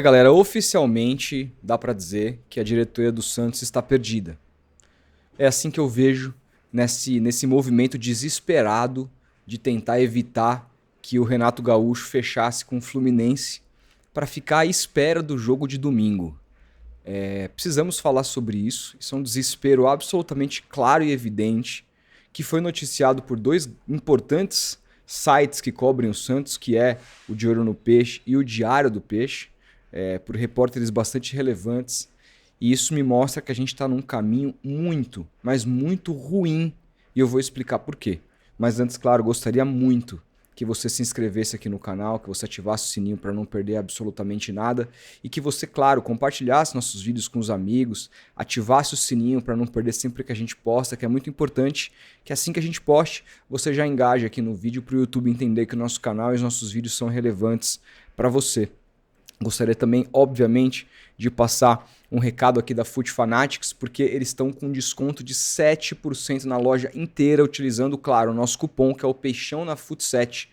Galera, oficialmente dá pra dizer que a diretoria do Santos está perdida. É assim que eu vejo nesse movimento desesperado de tentar evitar que o Renato Gaúcho fechasse com o Fluminense para ficar à espera do jogo de domingo. Precisamos falar sobre isso. Isso é um desespero absolutamente claro e evidente que foi noticiado por dois importantes sites que cobrem o Santos, que é o De Olho no Peixe e o Diário do Peixe, por repórteres bastante relevantes. E isso me mostra que a gente está num caminho muito, mas muito ruim. E eu vou explicar por quê. Mas antes, claro, gostaria muito que você se inscrevesse aqui no canal, que você ativasse o sininho para não perder absolutamente nada e que você, claro, compartilhasse nossos vídeos com os amigos, ativasse o sininho para não perder sempre que a gente posta, que é muito importante, que assim que a gente poste, você já engaje aqui no vídeo para o YouTube entender que o nosso canal e os nossos vídeos são relevantes para você. Gostaria também, obviamente, de passar um recado aqui da Foot Fanatics, porque eles estão com desconto de 7% na loja inteira, utilizando, claro, o nosso cupom, que é o Peixão na Foot7.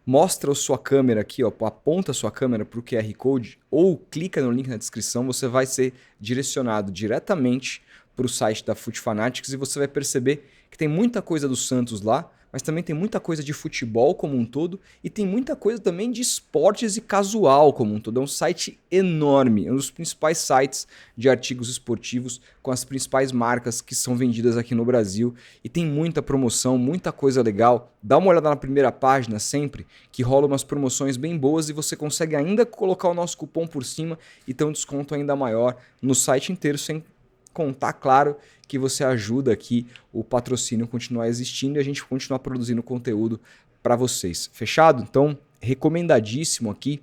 Mostra a sua câmera aqui, ó, aponta a sua câmera para o QR Code ou clica no link na descrição, você vai ser direcionado diretamente para o site da Foot Fanatics e você vai perceber que tem muita coisa do Santos lá, mas também tem muita coisa de futebol como um todo e tem muita coisa também de esportes e casual como um todo. É um site enorme, é um dos principais sites de artigos esportivos com as principais marcas que são vendidas aqui no Brasil e tem muita promoção, muita coisa legal. Dá uma olhada na primeira página sempre, que rola umas promoções bem boas e você consegue ainda colocar o nosso cupom por cima e ter um desconto ainda maior no site inteiro, sem contar, claro, que você ajuda aqui o patrocínio continuar existindo e a gente continuar produzindo conteúdo para vocês. Fechado? Então, recomendadíssimo aqui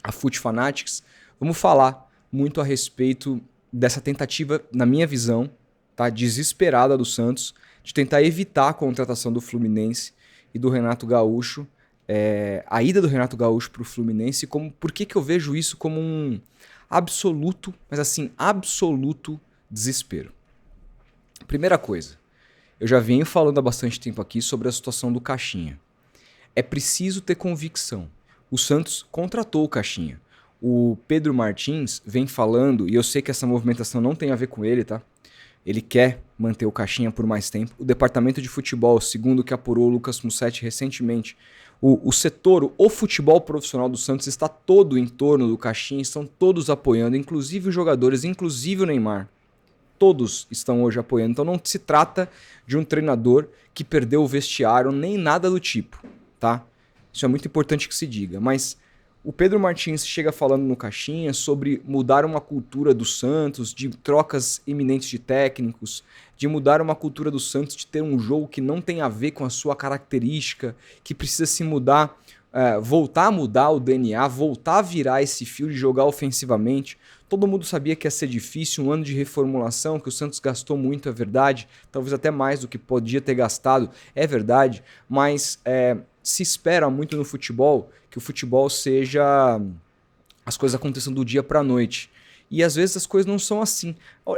a Foot Fanatics. Vamos falar muito a respeito dessa tentativa, na minha visão, tá, desesperada do Santos, de tentar evitar a contratação do Fluminense e do Renato Gaúcho, a ida do Renato Gaúcho para o Fluminense. Por que eu vejo isso como um absoluto, mas assim, absoluto desespero? Primeira coisa, eu já venho falando há bastante tempo aqui sobre a situação do Caixinha. É preciso ter convicção. O Santos contratou o Caixinha. O Pedro Martins vem falando, e eu sei que essa movimentação não tem a ver com ele, tá? Ele quer manter o Caixinha por mais tempo. O departamento de futebol, segundo o que apurou o Lucas Mussetti recentemente, o setor, o futebol profissional do Santos está todo em torno do Caixinha, estão todos apoiando, inclusive os jogadores, inclusive o Neymar. Todos estão hoje apoiando, então não se trata de um treinador que perdeu o vestiário, nem nada do tipo, tá? Isso é muito importante que se diga, mas o Pedro Martins chega falando no Caixinha sobre mudar uma cultura do Santos, de trocas iminentes de técnicos, de mudar uma cultura do Santos, de ter um jogo que não tem a ver com a sua característica, que precisa se mudar, voltar a mudar o DNA, voltar a virar esse fio de jogar ofensivamente. Todo mundo sabia que ia ser difícil, um ano de reformulação, que o Santos gastou muito, é verdade, talvez até mais do que podia ter gastado, é verdade, mas se espera muito no futebol que o futebol seja... as coisas aconteçam do dia para a noite. E às vezes as coisas não são assim.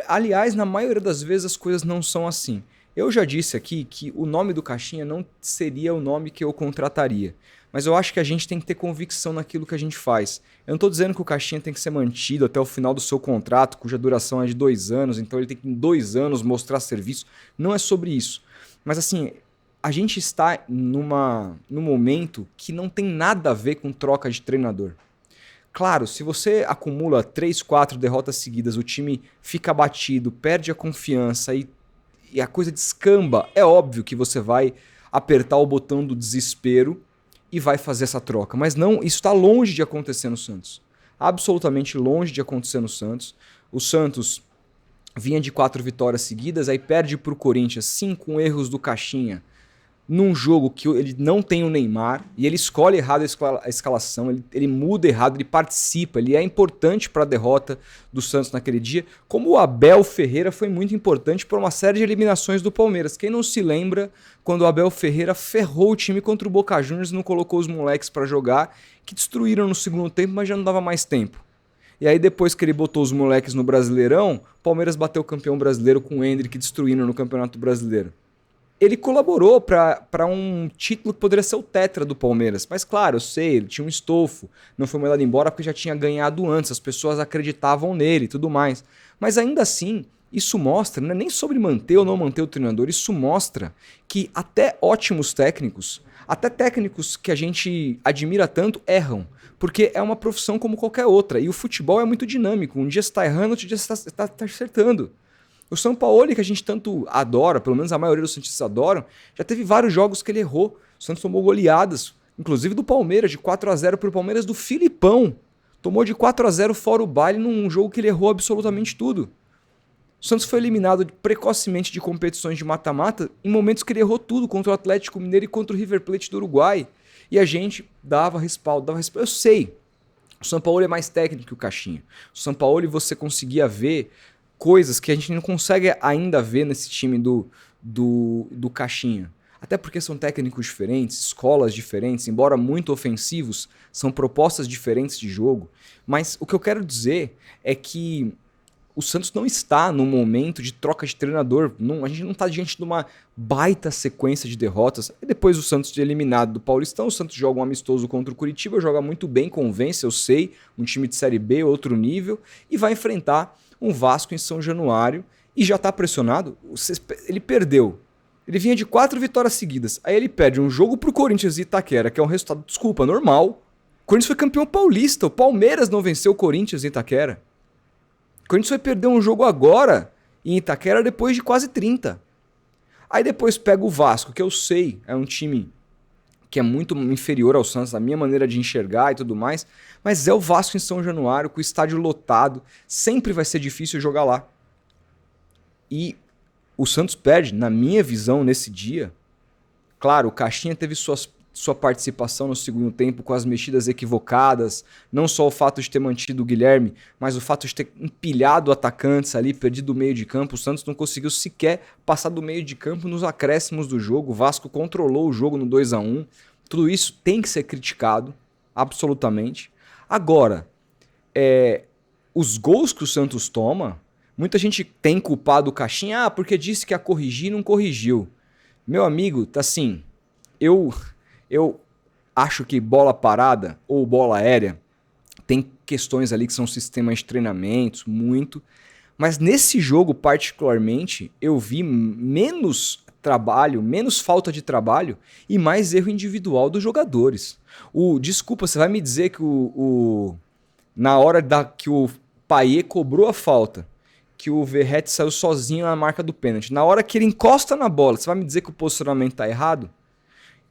Aliás, na maioria das vezes as coisas não são assim. Eu já disse aqui que o nome do Caixinha não seria o nome que eu contrataria. Mas eu acho que a gente tem que ter convicção naquilo que a gente faz. Eu não estou dizendo que o Caixinha tem que ser mantido até o final do seu contrato, cuja duração é de 2 anos, então ele tem que em 2 anos mostrar serviço. Não é sobre isso. Mas assim, a gente está num momento que não tem nada a ver com troca de treinador. Claro, se você acumula 3, 4 derrotas seguidas, o time fica abatido, perde a confiança e a coisa descamba, é óbvio que você vai apertar o botão do desespero e vai fazer essa troca. Mas não, isso está longe de acontecer no Santos. Absolutamente longe de acontecer no Santos. O Santos vinha de 4 vitórias seguidas, aí perde para o Corinthians, 5 com erros do Caixinha, num jogo que ele não tem o Neymar, e ele escolhe errado a escalação, ele muda errado, ele participa, ele é importante para a derrota do Santos naquele dia, como o Abel Ferreira foi muito importante para uma série de eliminações do Palmeiras. Quem não se lembra quando o Abel Ferreira ferrou o time contra o Boca Juniors e não colocou os moleques para jogar, que destruíram no segundo tempo, mas já não dava mais tempo. E aí depois que ele botou os moleques no Brasileirão, o Palmeiras bateu o campeão brasileiro com o Endrick destruindo no Campeonato Brasileiro. ele colaborou para um título que poderia ser o tetra do Palmeiras. Mas claro, eu sei, ele tinha um estofo, não foi mandado embora porque já tinha ganhado antes, as pessoas acreditavam nele e tudo mais. Mas ainda assim, isso mostra, não é nem sobre manter ou não manter o treinador, isso mostra que até ótimos técnicos, até técnicos que a gente admira tanto, erram. Porque é uma profissão como qualquer outra. E o futebol é muito dinâmico. Um dia você está errando, outro dia você está acertando. O Sampaoli, que a gente tanto adora, pelo menos a maioria dos santistas adoram, já teve vários jogos que ele errou. O Santos tomou goleadas, inclusive do Palmeiras, de 4-0 para o Palmeiras do Filipão. Tomou de 4-0 fora o baile num jogo que ele errou absolutamente tudo. O Santos foi eliminado precocemente de competições de mata-mata em momentos que ele errou tudo, contra o Atlético Mineiro e contra o River Plate do Uruguai. E a gente dava respaldo, dava respaldo. Eu sei, o Sampaoli é mais técnico que o Caixinha. O Sampaoli você conseguia ver coisas que a gente não consegue ainda ver nesse time do Caixinha. Até porque são técnicos diferentes, escolas diferentes, embora muito ofensivos, são propostas diferentes de jogo. Mas o que eu quero dizer é que o Santos não está no momento de troca de treinador. A gente não está diante de uma baita sequência de derrotas. E depois o Santos de eliminado do Paulistão, o Santos joga um amistoso contra o Curitiba, joga muito bem, convence, eu sei, um time de Série B, outro nível, e vai enfrentar um Vasco em São Januário e já está pressionado. Ele perdeu. Ele vinha de 4 vitórias seguidas. Aí ele perde um jogo pro Corinthians e Itaquera, que é um resultado, desculpa, normal. O Corinthians foi campeão paulista. O Palmeiras não venceu o Corinthians em Itaquera. O Corinthians foi perder um jogo agora em Itaquera depois de quase 30. Aí depois pega o Vasco, que eu sei, é um time que é muito inferior ao Santos, na minha maneira de enxergar e tudo mais, mas é o Vasco em São Januário, com o estádio lotado, sempre vai ser difícil jogar lá. E o Santos perde, na minha visão, nesse dia. Claro, o Caixinha teve sua participação no segundo tempo com as mexidas equivocadas, não só o fato de ter mantido o Guilherme, mas o fato de ter empilhado atacantes ali, perdido o meio de campo. O Santos não conseguiu sequer passar do meio de campo nos acréscimos do jogo. O Vasco controlou o jogo no 2-1. Tudo isso tem que ser criticado, absolutamente. Agora, os gols que o Santos toma, muita gente tem culpado o Caixinha, porque disse que ia corrigir e não corrigiu. Meu amigo, tá assim, eu acho que bola parada ou bola aérea tem questões ali que são sistemas de treinamentos, muito. Mas nesse jogo, particularmente, eu vi menos trabalho, menos falta de trabalho e mais erro individual dos jogadores. Desculpa, você vai me dizer que na hora que o Payet cobrou a falta, que o Verratti saiu sozinho na marca do pênalti, na hora que ele encosta na bola, você vai me dizer que o posicionamento tá errado?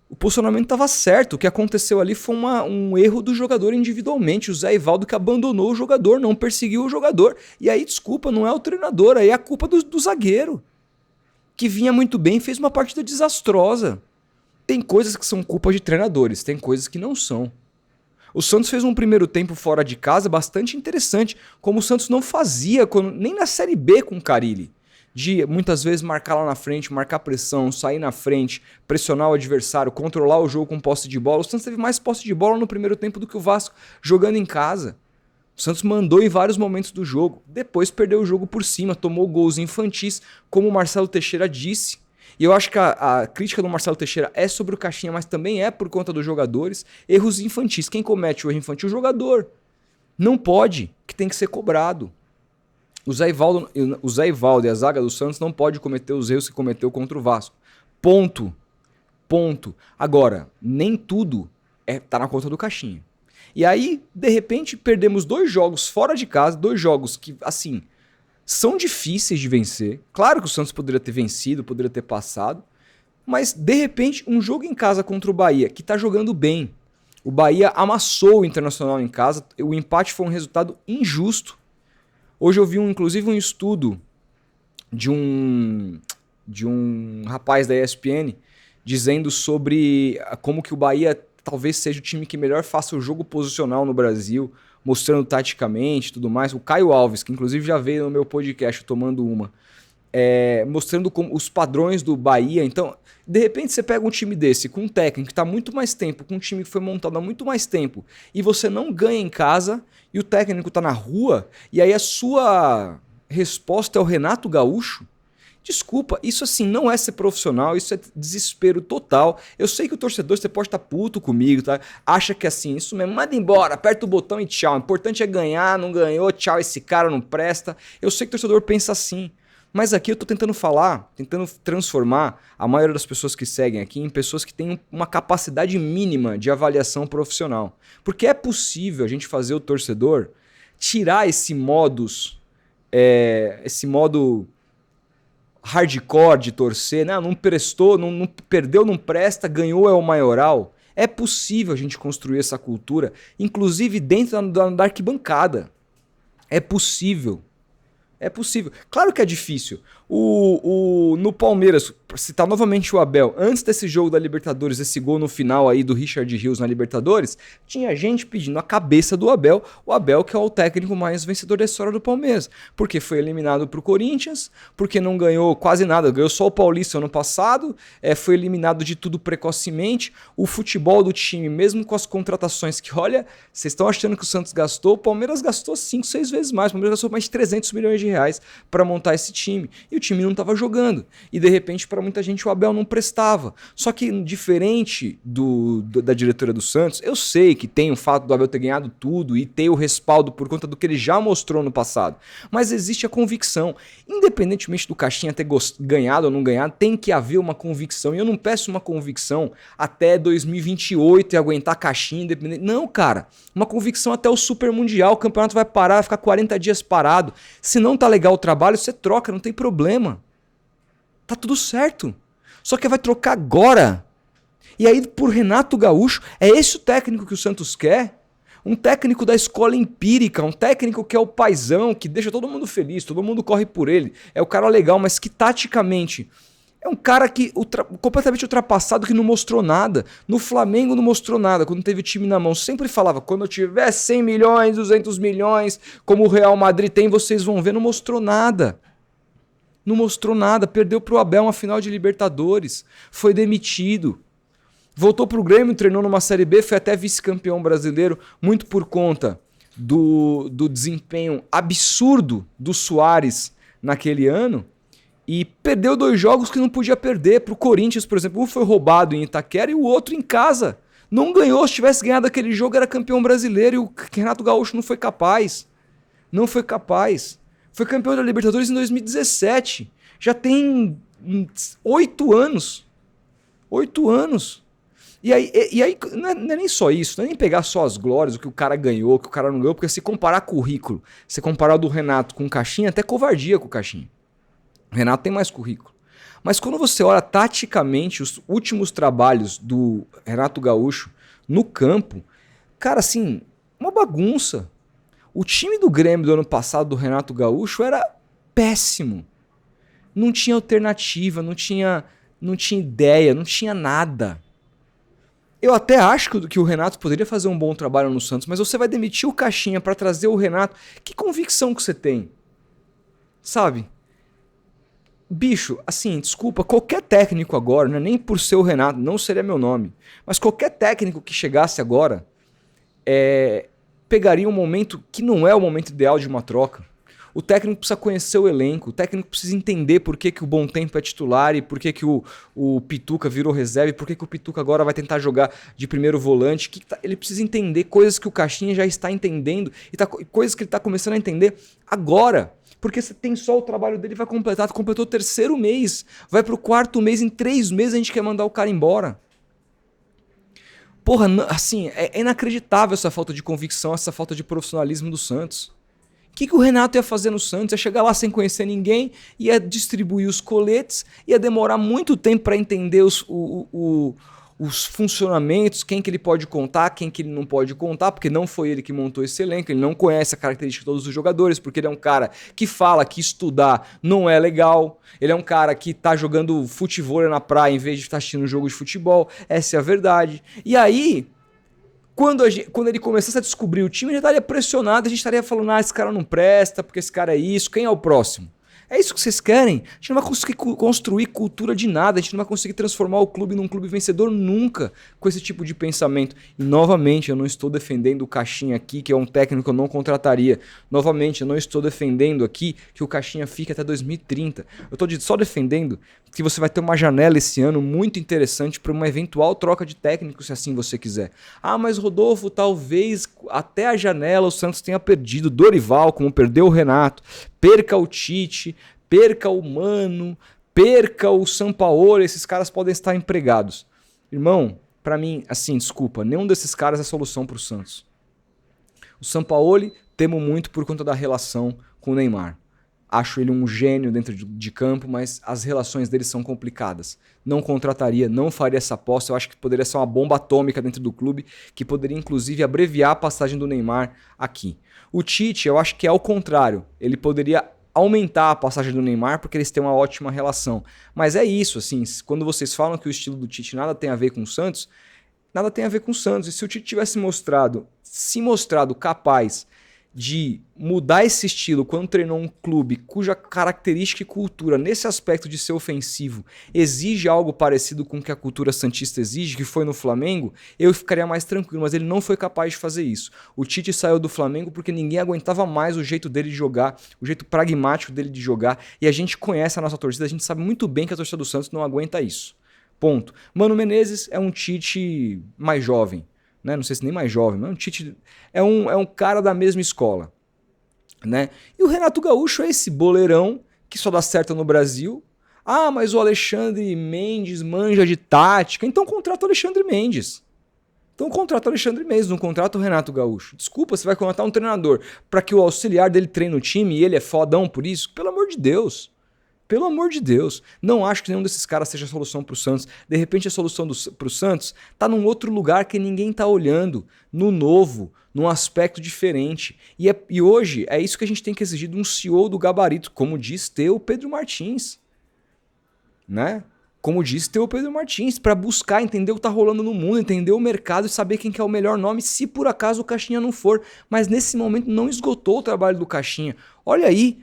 O posicionamento estava certo. O que aconteceu ali foi um erro do jogador individualmente. O Zé Ivaldo que abandonou o jogador, não perseguiu o jogador. E aí, desculpa, não é o treinador, aí é a culpa do zagueiro, que vinha muito bem e fez uma partida desastrosa. Tem coisas que são culpa de treinadores, tem coisas que não são. O Santos fez um primeiro tempo fora de casa bastante interessante, como o Santos não fazia nem na Série B com o Carille. De muitas vezes marcar lá na frente, marcar pressão, sair na frente, pressionar o adversário, controlar o jogo com posse de bola. O Santos teve mais posse de bola no primeiro tempo do que o Vasco jogando em casa. O Santos mandou em vários momentos do jogo. Depois perdeu o jogo por cima, tomou gols infantis, como o Marcelo Teixeira disse. E eu acho que a crítica do Marcelo Teixeira é sobre o Caixinha, mas também é por conta dos jogadores. Erros infantis. Quem comete o erro infantil? O jogador. Não pode, que tem que ser cobrado. O Zé Ivaldo e a zaga do Santos não pode cometer os erros que cometeu contra o Vasco. Ponto. Agora, nem tudo tá na conta do Caixinha. E aí, de repente, perdemos 2 jogos fora de casa, 2 jogos que, assim, são difíceis de vencer. Claro que o Santos poderia ter vencido, poderia ter passado, mas, de repente, um jogo em casa contra o Bahia, que tá jogando bem. O Bahia amassou o Internacional em casa, o empate foi um resultado injusto. Hoje eu vi inclusive um estudo de um rapaz da ESPN dizendo sobre como que o Bahia talvez seja o time que melhor faça o jogo posicional no Brasil, mostrando taticamente e tudo mais. O Caio Alves, que inclusive já veio no meu podcast tomando uma, mostrando como os padrões do Bahia. Então, de repente você pega um time desse com um técnico que está muito mais tempo, com um time que foi montado há muito mais tempo, e você não ganha em casa, e o técnico está na rua, e aí a sua resposta é o Renato Gaúcho, Desculpa, isso assim não é ser profissional, isso é desespero total. Eu sei que o torcedor, você pode estar puto comigo, tá? Acha que assim, isso mesmo, manda embora, aperta o botão e tchau. O importante é ganhar, não ganhou, tchau, esse cara não presta. Eu sei que o torcedor pensa assim. Mas aqui eu tô tentando falar, tentando transformar a maioria das pessoas que seguem aqui em pessoas que têm uma capacidade mínima de avaliação profissional. Porque é possível a gente fazer o torcedor tirar esse modo hardcore de torcer, não prestou, não perdeu, não presta, ganhou é o maioral. É possível a gente construir essa cultura, inclusive dentro da arquibancada. É possível. É possível. Claro que é difícil. No Palmeiras, pra citar novamente o Abel, antes desse jogo da Libertadores, esse gol no final aí do Richard Rios na Libertadores, tinha gente pedindo a cabeça do Abel, o Abel que é o técnico mais vencedor da história do Palmeiras, porque foi eliminado pro Corinthians, porque não ganhou quase nada, ganhou só o Paulista ano passado, foi eliminado de tudo precocemente, o futebol do time, mesmo com as contratações que, olha, vocês estão achando que o Santos gastou, o Palmeiras gastou 5, 6 vezes mais, o Palmeiras gastou mais de 300 milhões de reais para montar esse time, e o time não estava jogando, e de repente para muita gente o Abel não prestava. Só que diferente da diretoria do Santos, eu sei que tem o fato do Abel ter ganhado tudo e ter o respaldo por conta do que ele já mostrou no passado, mas existe a convicção. Independentemente do Caixinha ter ganhado ou não ganhado, tem que haver uma convicção, e eu não peço uma convicção até 2028 e aguentar Caixinha independente. Não, cara, uma convicção até o Super Mundial, o campeonato vai parar, vai ficar 40 dias parado. Se não tá legal o trabalho, você troca, não tem problema. Tá tudo certo. Só que vai trocar agora. E aí, por Renato Gaúcho, é esse o técnico que o Santos quer? Um técnico da escola empírica, um técnico que é o paizão, que deixa todo mundo feliz, todo mundo corre por ele. É o cara legal, mas que taticamente é um cara que completamente ultrapassado, que não mostrou nada. No Flamengo não mostrou nada, quando teve o time na mão. Sempre falava, quando eu tiver 100 milhões, 200 milhões, como o Real Madrid tem, vocês vão ver. Não mostrou nada. Não mostrou nada, perdeu pro Abel uma final de Libertadores, foi demitido, voltou pro Grêmio, treinou numa Série B, foi até vice-campeão brasileiro, muito por conta do desempenho absurdo do Suárez naquele ano, e perdeu 2 jogos que não podia perder, pro Corinthians, por exemplo, um foi roubado em Itaquera e o outro em casa, não ganhou, se tivesse ganhado aquele jogo era campeão brasileiro, e o Renato Gaúcho não foi capaz, Foi campeão da Libertadores em 2017. Já tem 8 anos. 8 anos. E aí não é nem só isso, não é nem pegar só as glórias, o que o cara ganhou, o que o cara não ganhou, porque se comparar currículo, se comparar o do Renato com o Caixinha, até covardia com o Caixinha. O Renato tem mais currículo. Mas quando você olha taticamente os últimos trabalhos do Renato Gaúcho no campo, cara, assim, uma bagunça. O time do Grêmio do ano passado, do Renato Gaúcho, era péssimo. Não tinha alternativa, não tinha ideia, não tinha nada. Eu até acho que o Renato poderia fazer um bom trabalho no Santos, mas você vai demitir o Caixinha para trazer o Renato. Que convicção que você tem? Sabe? Bicho, assim, desculpa, qualquer técnico agora, não é nem por ser o Renato, não seria meu nome, mas qualquer técnico que chegasse agora, pegaria um momento que não é o momento ideal de uma troca. O técnico precisa conhecer o elenco, o técnico precisa entender por que o Bom Tempo é titular e por que o Pituca virou reserva e por que o Pituca agora vai tentar jogar de primeiro volante. Ele precisa entender coisas que o Caixinha já está entendendo e coisas que ele está começando a entender agora. Porque você tem só o trabalho dele, completou o 3º mês, vai pro 4º mês, em 3 meses a gente quer mandar o cara embora. Porra, assim, é inacreditável essa falta de convicção, essa falta de profissionalismo do Santos. O que o Renato ia fazer no Santos? Ia chegar lá sem conhecer ninguém, ia distribuir os coletes, ia demorar muito tempo para entender os funcionamentos, quem que ele pode contar, quem que ele não pode contar, porque não foi ele que montou esse elenco, ele não conhece a característica de todos os jogadores, porque ele é um cara que fala que estudar não é legal, ele é um cara que tá jogando futevôlei na praia em vez de estar assistindo um jogo de futebol, essa é a verdade. E aí, quando ele começasse a descobrir o time, ele estaria pressionado, a gente estaria falando, esse cara não presta, porque esse cara é isso, quem é o próximo? É isso que vocês querem? A gente não vai conseguir construir cultura de nada, a gente não vai conseguir transformar o clube num clube vencedor nunca com esse tipo de pensamento. E novamente, eu não estou defendendo o Caixinha aqui, que é um técnico que eu não contrataria. Novamente, eu não estou defendendo aqui que o Caixinha fique até 2030. Eu estou só defendendo que você vai ter uma janela esse ano muito interessante para uma eventual troca de técnico, se assim você quiser. Ah, mas Rodolfo, talvez até a janela o Santos tenha perdido Dorival, como perdeu o Renato, perca o Tite, perca o Mano, perca o Sampaoli, esses caras podem estar empregados. Irmão, pra mim, assim, desculpa, nenhum desses caras é solução pro Santos. O Sampaoli, temo muito por conta da relação com o Neymar. Acho ele um gênio dentro de campo, mas as relações dele são complicadas. Não contrataria, não faria essa aposta. Eu acho que poderia ser uma bomba atômica dentro do clube, que poderia inclusive abreviar a passagem do Neymar aqui. O Tite, eu acho que é ao contrário. Ele poderia aumentar a passagem do Neymar porque eles têm uma ótima relação. Mas é isso, assim, quando vocês falam que o estilo do Tite nada tem a ver com o Santos, nada tem a ver com o Santos. E se o Tite tivesse se mostrado capaz de mudar esse estilo quando treinou um clube cuja característica e cultura nesse aspecto de ser ofensivo exige algo parecido com o que a cultura santista exige, que foi no Flamengo, eu ficaria mais tranquilo, mas ele não foi capaz de fazer isso. O Tite saiu do Flamengo porque ninguém aguentava mais o jeito dele de jogar, o jeito pragmático dele de jogar, e a gente conhece a nossa torcida, a gente sabe muito bem que a torcida do Santos não aguenta isso. Ponto. Mano Menezes é um Tite mais jovem, né? Não sei se nem mais jovem, mas Tite é um cara da mesma escola, né? E o Renato Gaúcho é esse boleirão que só dá certo no Brasil. Ah, mas o Alexandre Mendes manja de tática, então contrata o Alexandre Mendes. Então contrata o Alexandre Mendes, não contrata o Renato Gaúcho. Desculpa, você vai contratar um treinador para que o auxiliar dele treine o time e ele é fodão por isso? Pelo amor de Deus. Pelo amor de Deus, não acho que nenhum desses caras seja a solução para o Santos. De repente a solução para o Santos está num outro lugar que ninguém está olhando, no novo, num aspecto diferente. E hoje é isso que a gente tem que exigir de um CEO do gabarito, como diz o Pedro Martins. Né? Como diz o Pedro Martins, para buscar entender o que está rolando no mundo, entender o mercado e saber quem que é o melhor nome, se por acaso o Caixinha não for. Mas nesse momento não esgotou o trabalho do Caixinha. Olha aí,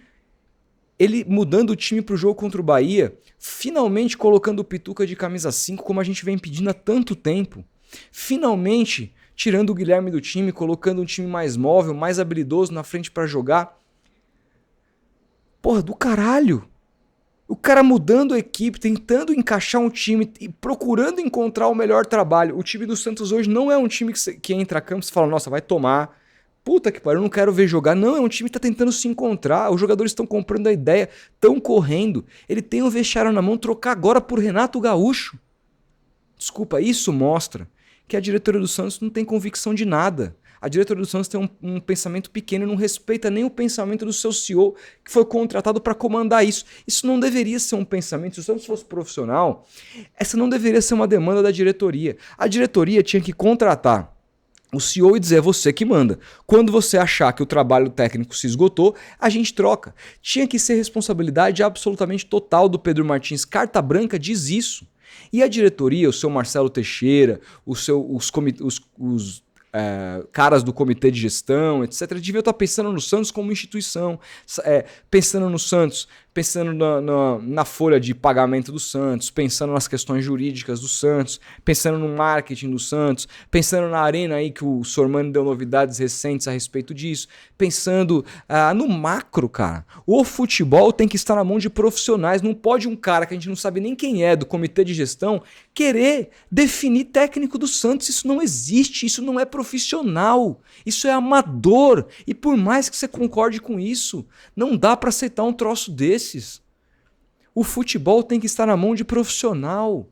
ele mudando o time para o jogo contra o Bahia, finalmente colocando o Pituca de camisa 5, como a gente vem pedindo há tanto tempo. Finalmente tirando o Guilherme do time, colocando um time mais móvel, mais habilidoso na frente para jogar. Porra, do caralho! O cara mudando a equipe, tentando encaixar um time e procurando encontrar o melhor trabalho. O time do Santos hoje não é um time que entra a campo e fala, nossa, vai tomar. Puta que pariu, eu não quero ver jogar. Não, é um time que tá tentando se encontrar. Os jogadores estão comprando a ideia, estão correndo. Ele tem o vestiário na mão, trocar agora por Renato Gaúcho. Desculpa, isso mostra que a diretoria do Santos não tem convicção de nada. A diretoria do Santos tem um pensamento pequeno e não respeita nem o pensamento do seu CEO, que foi contratado para comandar isso. Isso não deveria ser um pensamento. Se o Santos fosse profissional, essa não deveria ser uma demanda da diretoria. A diretoria tinha que contratar o CEO e dizer, é você que manda. Quando você achar que o trabalho técnico se esgotou, a gente troca. Tinha que ser responsabilidade absolutamente total do Pedro Martins. Carta branca diz isso. E a diretoria, o seu Marcelo Teixeira, os caras do comitê de gestão, etc., deviam estar pensando no Santos como instituição, pensando no Santos, pensando na folha de pagamento do Santos, pensando nas questões jurídicas do Santos, pensando no marketing do Santos, pensando na arena aí que o Sormani deu novidades recentes a respeito disso, pensando no macro, cara. O futebol tem que estar na mão de profissionais, não pode um cara que a gente não sabe nem quem é do comitê de gestão querer definir técnico do Santos. Isso não existe, isso não é profissional, isso é amador, e por mais que você concorde com isso, não dá para aceitar um troço desse. O futebol tem que estar na mão de profissional.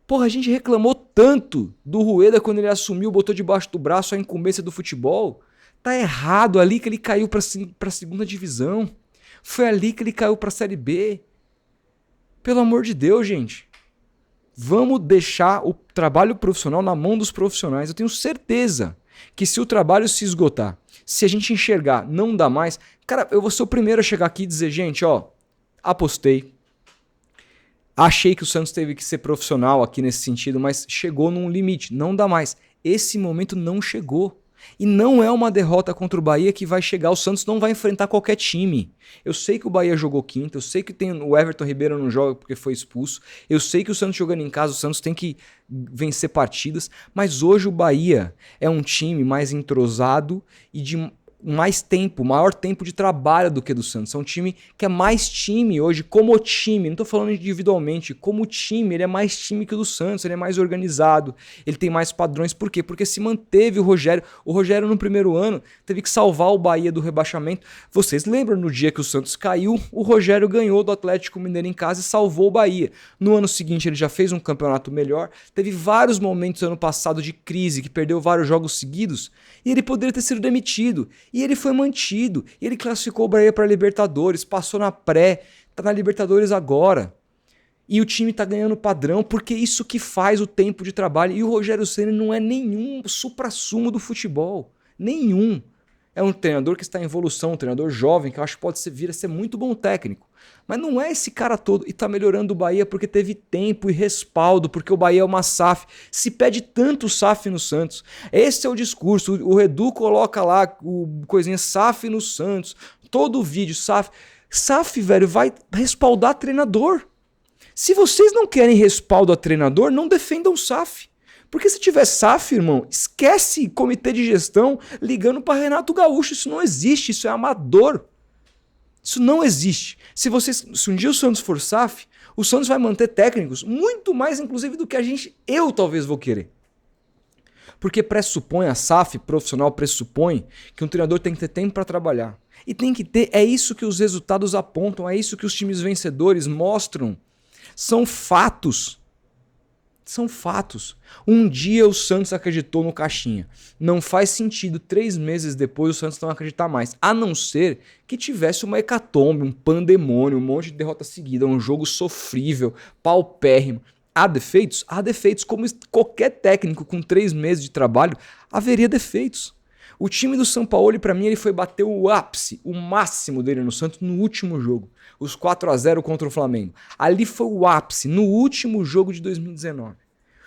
Porra, a gente reclamou tanto do Rueda quando ele assumiu, botou debaixo do braço a incumbência do futebol. Tá errado, ali que ele caiu para a segunda divisão. Foi ali que ele caiu para a Série B. Pelo amor de Deus, gente. Vamos deixar o trabalho profissional na mão dos profissionais. Eu tenho certeza que se o trabalho se esgotar, se a gente enxergar, não dá mais... Cara, eu vou ser o primeiro a chegar aqui e dizer, gente, ó, apostei. Achei que o Santos teve que ser profissional aqui nesse sentido, mas chegou num limite, não dá mais. Esse momento não chegou. E não é uma derrota contra o Bahia que vai chegar. O Santos não vai enfrentar qualquer time. Eu sei que o Bahia jogou quinta, eu sei que o Everton Ribeiro não joga porque foi expulso, eu sei que o Santos jogando em casa, o Santos tem que vencer partidas, mas hoje o Bahia é um time mais entrosado e de mais tempo, maior tempo de trabalho do que do Santos. É um time que é mais time hoje, como time, não tô falando individualmente, como time, ele é mais time que o do Santos, ele é mais organizado, ele tem mais padrões. Por quê? Porque se manteve o Rogério. O Rogério no primeiro ano teve que salvar o Bahia do rebaixamento. Vocês lembram no dia que o Santos caiu, o Rogério ganhou do Atlético Mineiro em casa e salvou o Bahia. No ano seguinte ele já fez um campeonato melhor, teve vários momentos ano passado de crise, que perdeu vários jogos seguidos, e ele poderia ter sido demitido. E ele foi mantido. E ele classificou o Bahia para a Libertadores, passou na pré, tá na Libertadores agora. E o time tá ganhando padrão, porque isso que faz o tempo de trabalho. E o Rogério Ceni não é nenhum suprassumo do futebol. Nenhum. É um treinador que está em evolução, um treinador jovem, que eu acho que pode vir a ser muito bom técnico. Mas não é esse cara todo. E tá melhorando o Bahia porque teve tempo e respaldo, porque o Bahia é uma SAF. Se pede tanto SAF no Santos. Esse é o discurso. O Edu coloca lá o coisinha SAF no Santos. Todo o vídeo, SAF. SAF, velho, vai respaldar treinador. Se vocês não querem respaldo a treinador, não defendam SAF. Porque se tiver SAF, irmão, esquece comitê de gestão ligando para Renato Gaúcho. Isso não existe, isso é amador. Isso não existe. Se um dia o Santos for SAF, o Santos vai manter técnicos muito mais, inclusive, do que eu talvez vou querer. Porque pressupõe, a SAF profissional pressupõe que um treinador tem que ter tempo para trabalhar. E tem que ter, é isso que os resultados apontam, é isso que os times vencedores mostram. São fatos. São fatos. Um dia o Santos acreditou no Caixinha. Não faz sentido 3 meses depois o Santos não acreditar mais. A não ser que tivesse uma hecatombe, um pandemônio, um monte de derrota seguida, um jogo sofrível, paupérrimo. Há defeitos? Há defeitos. Como qualquer técnico com 3 meses de trabalho, haveria defeitos. O time do Sampaoli, para mim, ele foi bater o ápice, o máximo dele no Santos no último jogo. Os 4-0 contra o Flamengo. Ali foi o ápice, no último jogo de 2019.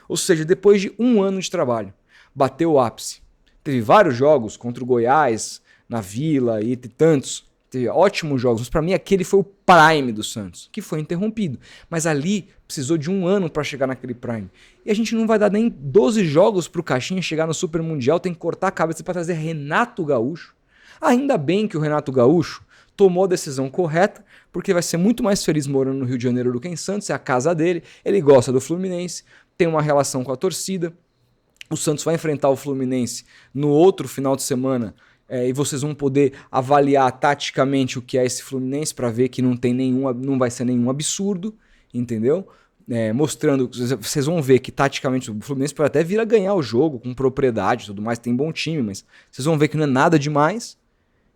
Ou seja, depois de 1 ano de trabalho, bateu o ápice. Teve vários jogos contra o Goiás, na Vila e tantos. Teve ótimos jogos, mas para mim aquele foi o prime do Santos, que foi interrompido. Mas ali precisou de 1 ano para chegar naquele prime. E a gente não vai dar nem 12 jogos pro Caixinha chegar no Super Mundial, tem que cortar a cabeça para trazer Renato Gaúcho. Ainda bem que o Renato Gaúcho tomou a decisão correta, porque vai ser muito mais feliz morando no Rio de Janeiro do que em Santos, é a casa dele, ele gosta do Fluminense, tem uma relação com a torcida. O Santos vai enfrentar o Fluminense no outro final de semana, e vocês vão poder avaliar taticamente o que é esse Fluminense para ver que não vai ser nenhum absurdo, entendeu? Mostrando, vocês vão ver que taticamente o Fluminense pode até vir a ganhar o jogo com propriedade e tudo mais, tem bom time, mas vocês vão ver que não é nada demais,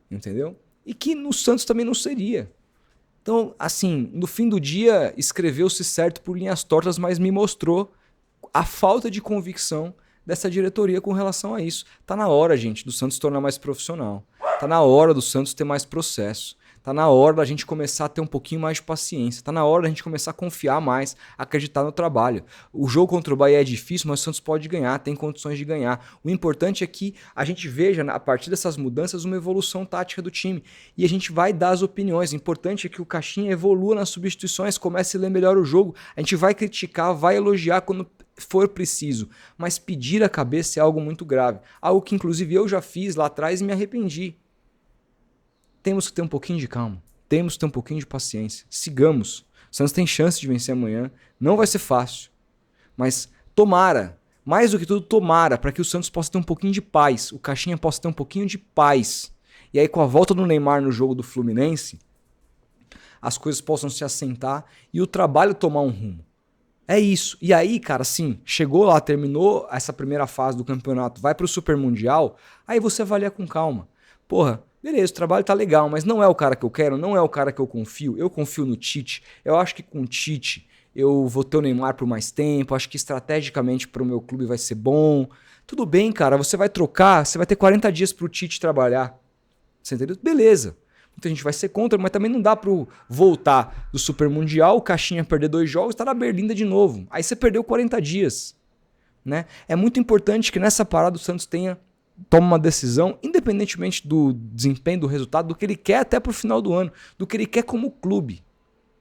entendeu? E que no Santos também não seria. Então, assim, no fim do dia, escreveu-se certo por linhas tortas, mas me mostrou a falta de convicção dessa diretoria com relação a isso. Tá na hora, gente, do Santos se tornar mais profissional. Tá na hora do Santos ter mais processo. Tá na hora da gente começar a ter um pouquinho mais de paciência. Tá na hora da gente começar a confiar mais, acreditar no trabalho. O jogo contra o Bahia é difícil, mas o Santos pode ganhar, tem condições de ganhar. O importante é que a gente veja, a partir dessas mudanças, uma evolução tática do time. E a gente vai dar as opiniões. O importante é que o Caixinha evolua nas substituições, comece a ler melhor o jogo. A gente vai criticar, vai elogiar quando for preciso. Mas pedir a cabeça é algo muito grave. Algo que, inclusive, eu já fiz lá atrás e me arrependi. Temos que ter um pouquinho de calma. Temos que ter um pouquinho de paciência. Sigamos. O Santos tem chance de vencer amanhã. Não vai ser fácil. Mas tomara, mais do que tudo, tomara, para que o Santos possa ter um pouquinho de paz. O Caixinha possa ter um pouquinho de paz. E aí, com a volta do Neymar no jogo do Fluminense, as coisas possam se assentar e o trabalho tomar um rumo. É isso. E aí, cara, assim, chegou lá, terminou essa primeira fase do campeonato, vai pro Super Mundial, aí você avalia com calma. Porra, beleza, o trabalho tá legal, mas não é o cara que eu quero, não é o cara que eu confio. Eu confio no Tite. Eu acho que com o Tite eu vou ter o Neymar por mais tempo, acho que estrategicamente pro meu clube vai ser bom. Tudo bem, cara, você vai trocar, você vai ter 40 dias pro Tite trabalhar. Você entendeu? Beleza. Muita gente vai ser contra, mas também não dá pro voltar do Super Mundial, o Caixinha perder 2 jogos, tá na berlinda de novo. Aí você perdeu 40 dias. Né? É muito importante que nessa parada o Santos tenha toma uma decisão, independentemente do desempenho, do resultado, do que ele quer até pro final do ano, do que ele quer como clube.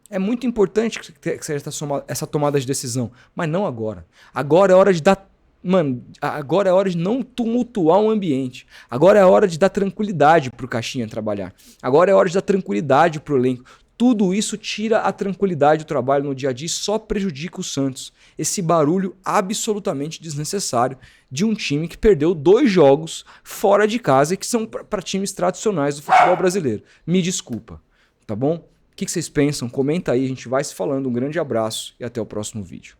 É muito importante que seja essa tomada de decisão, mas não agora. Agora é hora de dar. Mano, agora é hora de não tumultuar o ambiente. Agora é hora de dar tranquilidade pro Caixinha trabalhar. Agora é hora de dar tranquilidade pro elenco. Tudo isso tira a tranquilidade do trabalho no dia a dia e só prejudica o Santos. Esse barulho absolutamente desnecessário de um time que perdeu 2 jogos fora de casa e que são para times tradicionais do futebol brasileiro. Me desculpa, tá bom? O que vocês pensam? Comenta aí, a gente vai se falando. Um grande abraço e até o próximo vídeo.